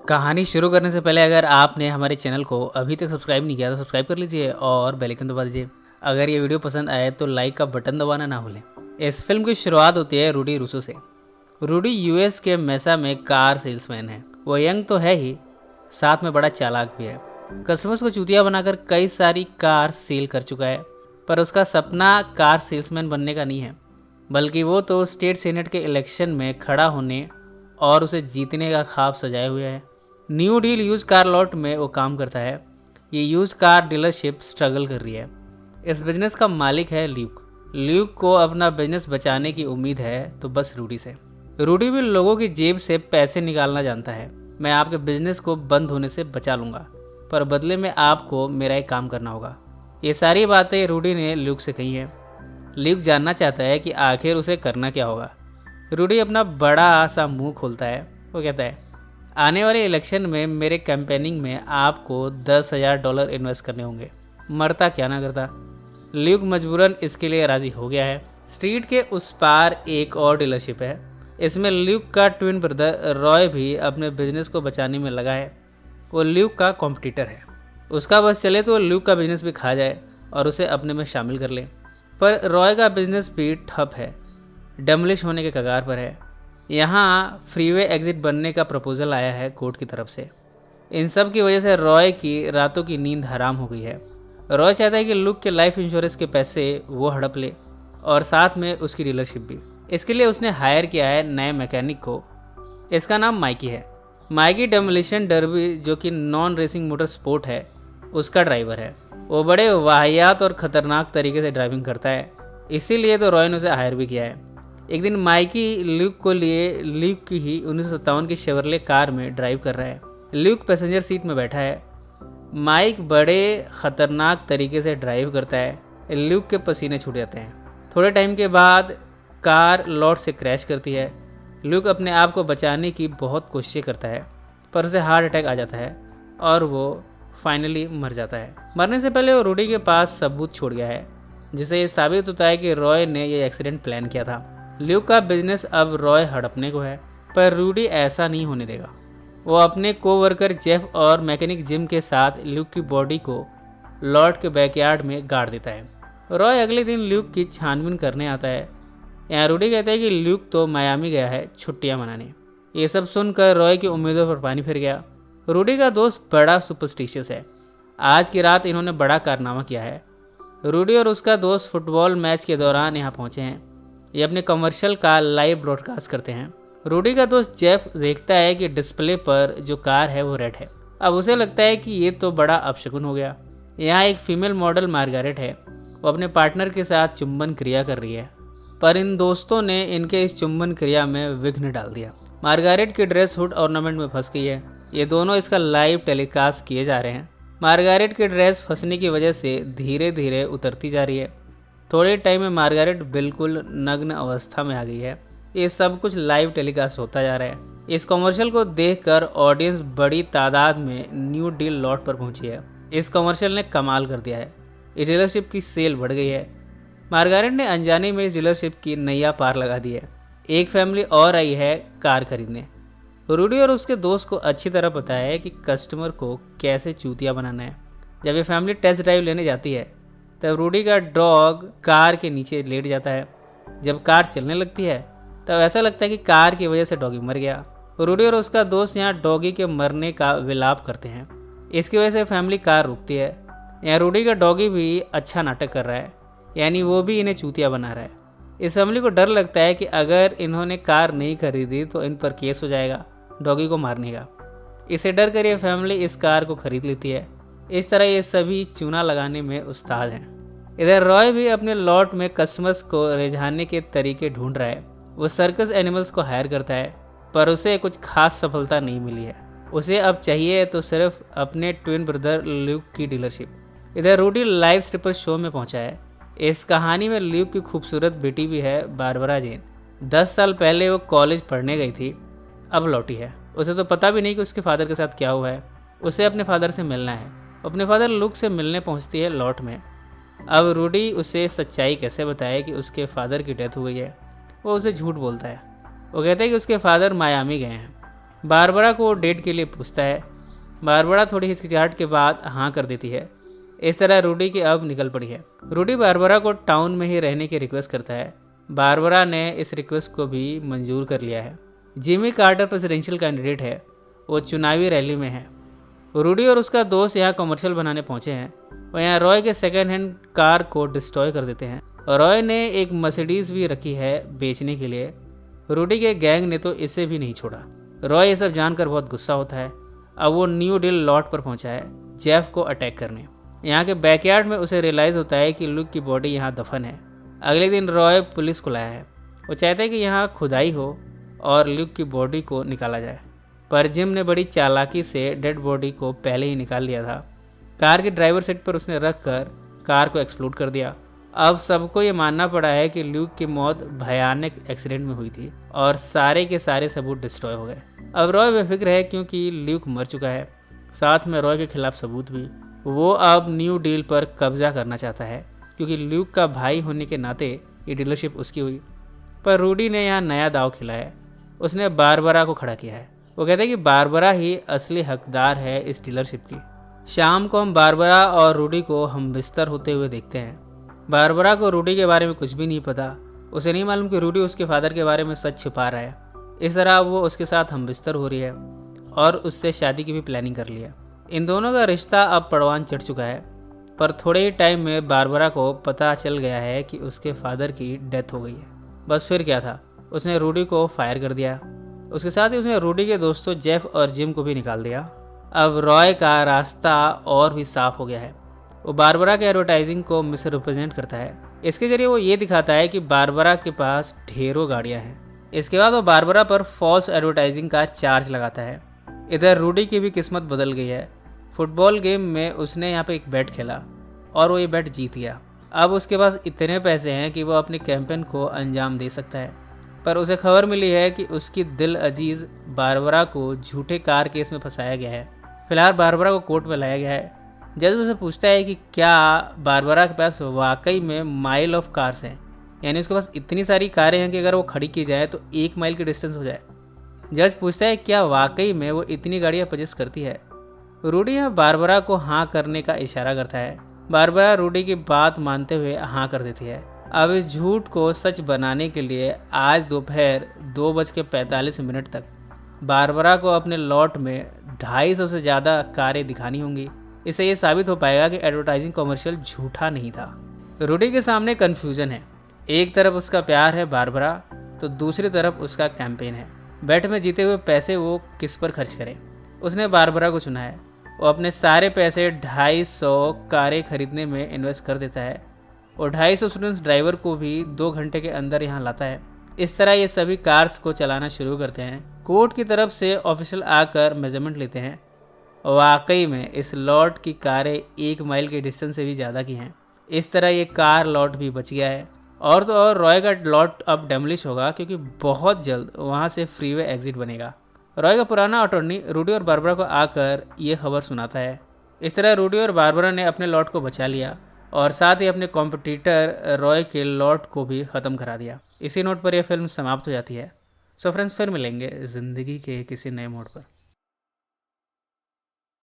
कहानी शुरू करने से पहले अगर आपने हमारे चैनल को अभी तक सब्सक्राइब नहीं किया तो सब्सक्राइब कर लीजिए और बेल आइकन दबा दीजिए। अगर ये वीडियो पसंद आए तो लाइक का बटन दबाना ना भूलें। इस फिल्म की शुरुआत होती है रूडी रूसो से। रूडी यूएस के मेसा में कार सेल्समैन है। वो यंग तो है ही, साथ में बड़ा चालाक भी है। कस्टमर्स को चूतिया बनाकर कई सारी कार सेल कर चुका है, पर उसका सपना कार सेल्समैन बनने का नहीं है, बल्कि वो तो स्टेट सीनेट के इलेक्शन में खड़ा होने और उसे जीतने का ख्वाब सजाए हुए है। New deal use car lot में वो काम करता है। ये यूज कार डीलरशिप स्ट्रगल कर रही है। इस बिजनेस का मालिक है ल्यूक। ल्यूक को अपना बिजनेस बचाने की उम्मीद है तो बस रूडी से। रूडी भी लोगों की जेब से पैसे निकालना जानता है। मैं आपके बिजनेस को बंद होने से बचा लूँगा, पर बदले में आपको मेरा एक काम करना होगा। ये सारी बातें रूडी ने ल्यूक से कही हैं। ल्यूक जानना चाहता है कि आखिर उसे करना क्या होगा। रूडी अपना बड़ा सा मुंह खोलता है। वो कहता है, आने वाले इलेक्शन में मेरे कैंपेनिंग में आपको $10,000 इन्वेस्ट करने होंगे। मरता क्या ना करता। ल्यूक मजबूरन इसके लिए राज़ी हो गया है। स्ट्रीट के उस पार एक और डीलरशिप है। इसमें ल्यूक का ट्विन ब्रदर रॉय भी अपने बिजनेस को बचाने में लगा है। वो ल्यूक का कॉम्पिटिटर है। उसका बस चले तो ल्यूक का बिजनेस भी खा जाए और उसे अपने में शामिल कर ले। पर रॉय का बिजनेस भी ठप है, डेमोलिश होने के कगार पर है। यहाँ फ्रीवे एग्जिट बनने का प्रपोजल आया है कोर्ट की तरफ से। इन सब की वजह से रॉय की रातों की नींद हराम हो गई है। रॉय चाहता है कि लुक के लाइफ इंश्योरेंस के पैसे वो हड़प ले और साथ में उसकी डीलरशिप भी। इसके लिए उसने हायर किया है नए मैकेनिक को। इसका नाम माइकी है। माइकी डेमोलिशन डर्बी, जो कि नॉन रेसिंग मोटर स्पोर्ट है, उसका ड्राइवर है। वो बड़े वाहियात और ख़तरनाक तरीके से ड्राइविंग करता है, इसीलिए तो रॉय ने उसे हायर भी किया है। एक दिन माइकी ल्यूक को लिए ल्यूक की ही 1957 की शेवरले कार में ड्राइव कर रहा है। ल्यूक पैसेंजर सीट में बैठा है। माइक बड़े ख़तरनाक तरीके से ड्राइव करता है। ल्यूक के पसीने छूट जाते हैं। थोड़े टाइम के बाद कार लॉट से क्रैश करती है। ल्यूक अपने आप को बचाने की बहुत कोशिशें करता है, पर उसे हार्ट अटैक आ जाता है और वो फाइनली मर जाता है। मरने से पहले वो रूडी के पास सबूत छोड़ गया है, जिससे ये साबित होता है कि रॉय ने यह एक्सीडेंट प्लान किया था। ल्यूक का बिजनेस अब रॉय हड़पने को है, पर रूडी ऐसा नहीं होने देगा। वो अपने कोवर्कर जेफ और मैकेनिक जिम के साथ ल्यूक की बॉडी को लॉट के बैकयार्ड में गाड़ देता है। रॉय अगले दिन ल्यूक की छानबीन करने आता है। यहाँ रूडी कहता है कि ल्यूक तो मायामी गया है छुट्टियाँ मनाने। ये सब सुनकर रॉय की उम्मीदों पर पानी फिर गया। रूडी का दोस्त बड़ा सुपरस्टिशियस है। आज की रात इन्होंने बड़ा कारनामा किया है। रूडी और उसका दोस्त फुटबॉल मैच के दौरान यहाँ पहुँचे हैं। ये अपने कमर्शियल का लाइव ब्रॉडकास्ट करते हैं। रूडी का दोस्त जेफ देखता है कि डिस्प्ले पर जो कार है वो रेड है। अब उसे लगता है कि ये तो बड़ा अपशकुन हो गया। यहाँ एक फीमेल मॉडल मार्गारेट है। वो अपने पार्टनर के साथ चुंबन क्रिया कर रही है, पर इन दोस्तों ने इनके इस चुंबन क्रिया में विघ्न डाल दिया। मार्गारेट की ड्रेस हुड ऑर्नामेंट में फंस गई है। ये दोनों इसका लाइव टेलीकास्ट किए जा रहे हैं। मार्गारेट की ड्रेस फंसने की वजह से धीरे धीरे उतरती जा रही है। थोड़े टाइम में मार्गारेट बिल्कुल नग्न अवस्था में आ गई है। ये सब कुछ लाइव टेलीकास्ट होता जा रहा है। इस कमर्शियल को देखकर ऑडियंस बड़ी तादाद में न्यू डील लॉट पर पहुंची है। इस कमर्शियल ने कमाल कर दिया है। इस डीलरशिप की सेल बढ़ गई है। मार्गारेट ने अनजाने में इस डीलरशिप की नैया पार लगा दी है। एक फैमिली और आई है कार खरीदने। रूडी और उसके दोस्त को अच्छी तरह पता है कि कस्टमर को कैसे चूतिया बनाना है। जब ये फैमिली टेस्ट ड्राइव लेने जाती है, तब रूडी का डॉग कार के नीचे लेट जाता है। जब कार चलने लगती है तब ऐसा लगता है कि कार की वजह से डॉगी मर गया। रूडी और उसका दोस्त यहाँ डॉगी के मरने का विलाप करते हैं। इसकी वजह से फैमिली कार रुकती है। यहाँ रूडी का डॉगी भी अच्छा नाटक कर रहा है, यानी वो भी इन्हें चूतिया बना रहा है। इस फैमिली को डर लगता है कि अगर इन्होंने कार नहीं खरीदी तो इन पर केस हो जाएगा डॉगी को मारने का। इसे डर कर ये फैमिली इस कार को खरीद लेती है। इस तरह ये सभी चूना लगाने में उस्ताद हैं। इधर रॉय भी अपने लॉट में कस्टमर्स को रिझाने के तरीके ढूंढ रहा है। वो सर्कस एनिमल्स को हायर करता है, पर उसे कुछ खास सफलता नहीं मिली है। उसे अब चाहिए तो सिर्फ अपने ट्विन ब्रदर ल्यूक की डीलरशिप। इधर रूडी लाइव स्ट्रिपर शो में पहुंचा है। इस कहानी में ल्यूक की खूबसूरत बेटी भी है, बारबरा जेन। 10 साल पहले वो कॉलेज पढ़ने गई थी, अब लौटी है। उसे तो पता भी नहीं कि उसके फादर के साथ क्या हुआ है। उसे अपने फादर से मिलना है। अपने फादर लुक से मिलने पहुंचती है लॉट में। अब रूडी उसे सच्चाई कैसे बताए कि उसके फादर की डेथ हो गई है। वो उसे झूठ बोलता है। वो कहता है कि उसके फादर मायामी गए हैं। बारबरा को डेट के लिए पूछता है। बारबरा थोड़ी हिचकिचाहट के बाद हाँ कर देती है। इस तरह रूडी की अब निकल पड़ी है। रूडी बारबरा को टाउन में ही रहने की रिक्वेस्ट करता है। बारबरा ने इस रिक्वेस्ट को भी मंजूर कर लिया है। जिमी कार्टर प्रेसिडेंशियल कैंडिडेट है, वो चुनावी रैली में है। रूडी और उसका दोस्त यहाँ कमर्शियल बनाने पहुंचे हैं। वो यहाँ रॉय के सेकेंड हैंड कार को डिस्ट्रॉय कर देते हैं। रॉय ने एक मर्सिडीज भी रखी है बेचने के लिए। रूडी के गैंग ने तो इसे भी नहीं छोड़ा। रॉय ये सब जानकर बहुत गुस्सा होता है। अब वो न्यू डील लॉट पर पहुंचा है जेफ को अटैक करने। यहाँ के बैकयार्ड में उसे रियलाइज़ होता है कि लुक की बॉडी यहाँ दफन है। अगले दिन रॉय पुलिस को लाया है। वो चाहता है कि यहाँ खुदाई हो और लुक की बॉडी को निकाला जाए, पर जिम ने बड़ी चालाकी से डेड बॉडी को पहले ही निकाल लिया था। कार के ड्राइवर सीट पर उसने रख कर कार को एक्सप्लोड कर दिया। अब सबको ये मानना पड़ा है कि ल्यूक की मौत भयानक एक्सीडेंट में हुई थी और सारे के सारे सबूत डिस्ट्रॉय हो गए। अब रॉय बेफिक्र है क्योंकि ल्यूक मर चुका है, साथ में रॉय के खिलाफ सबूत भी। वो अब न्यू डील पर कब्जा करना चाहता है क्योंकि ल्यूक का भाई होने के नाते ये डीलरशिप उसकी हुई। पर रूडी ने यहाँ नया दाव खेला है। उसने बारबरा को खड़ा किया है। वो कहते हैं कि बारबरा ही असली हकदार है इस डीलरशिप की। शाम को हम बारबरा और रूडी को हम बिस्तर होते हुए देखते हैं। बारबरा को रूडी के बारे में कुछ भी नहीं पता। उसे नहीं मालूम कि रूडी उसके फादर के बारे में सच छिपा रहा है। इस तरह वो उसके साथ हम बिस्तर हो रही है और उससे शादी की भी प्लानिंग कर ली है। इन दोनों का रिश्ता अब परवान चढ़ चुका है। पर थोड़े ही टाइम में बारबरा को पता चल गया है कि उसके फादर की डेथ हो गई है। बस फिर क्या था, उसने रूडी को फायर कर दिया। उसके साथ ही उसने रूडी के दोस्तों जेफ और जिम को भी निकाल दिया। अब रॉय का रास्ता और भी साफ हो गया है। वो बारबरा के एडवर्टाइजिंग को मिस रिप्रेजेंट करता है। इसके जरिए वो ये दिखाता है कि बारबरा के पास ढेरों गाड़ियां हैं। इसके बाद वो बारबरा पर फॉल्स एडवर्टाइजिंग का चार्ज लगाता है। इधर रूडी की भी किस्मत बदल गई है। फुटबॉल गेम में उसने यहाँ पे एक बैट खेला और वो ये बैट जीत गया। अब उसके पास इतने पैसे हैं कि वो अपनी कैंपेन को अंजाम दे सकता है। पर उसे खबर मिली है कि उसकी दिल अजीज बारबरा को झूठे कार केस में फंसाया गया है। फिलहाल बारबरा को कोर्ट में लाया गया है। जज उसे पूछता है कि क्या बारबरा के पास वाकई में माइल ऑफ कार्स हैं, यानी उसके पास इतनी सारी कारें हैं कि अगर वो खड़ी की जाए तो 1 माइल की डिस्टेंस हो जाए। जज पूछता है क्या वाकई में वो इतनी गाड़ियाँ पजेस करती है। रूडी यहाँ बारबरा को हाँ करने का इशारा करता है। बारबरा रूडी की बात मानते हुए हाँ कर देती है। अब इस झूठ को सच बनाने के लिए आज दोपहर 2:45 तक बारबरा को अपने लॉट में 250 से ज़्यादा कारें दिखानी होंगी। इससे ये साबित हो पाएगा कि एडवर्टाइजिंग कमर्शियल झूठा नहीं था। रूडी के सामने कन्फ्यूजन है। एक तरफ उसका प्यार है बारबरा, तो दूसरी तरफ उसका कैंपेन है। बैट में जीते हुए पैसे वो किस पर खर्च करे। उसने बारबरा को चुना है। वो अपने सारे पैसे 250 कारें खरीदने में इन्वेस्ट कर देता है और 250 स्टूडेंट्स ड्राइवर को भी 2 घंटे के अंदर यहाँ लाता है। इस तरह ये सभी कार्स को चलाना शुरू करते हैं। कोर्ट की तरफ से ऑफिशियल आकर मेजरमेंट लेते हैं। वाकई में इस लॉट की कारें 1 माइल के डिस्टेंस से भी ज़्यादा की हैं। इस तरह ये कार लॉट भी बच गया है। और तो और रॉय का लॉट अब डेमोलिश होगा क्योंकि बहुत जल्द वहाँ से फ्रीवे एग्जिट बनेगा। रॉय का पुराना अटॉर्नी रूडी और बारबरा को आकर ये खबर सुनाता है। इस तरह रूडी और बारबरा ने अपने लॉट को बचा लिया और साथ ही अपने कॉम्पिटिटर रॉय के लॉट को भी ख़त्म करा दिया। इसी नोट पर यह फिल्म समाप्त हो जाती है। सो फ्रेंड्स, फिर मिलेंगे ज़िंदगी के किसी नए मोड़ पर।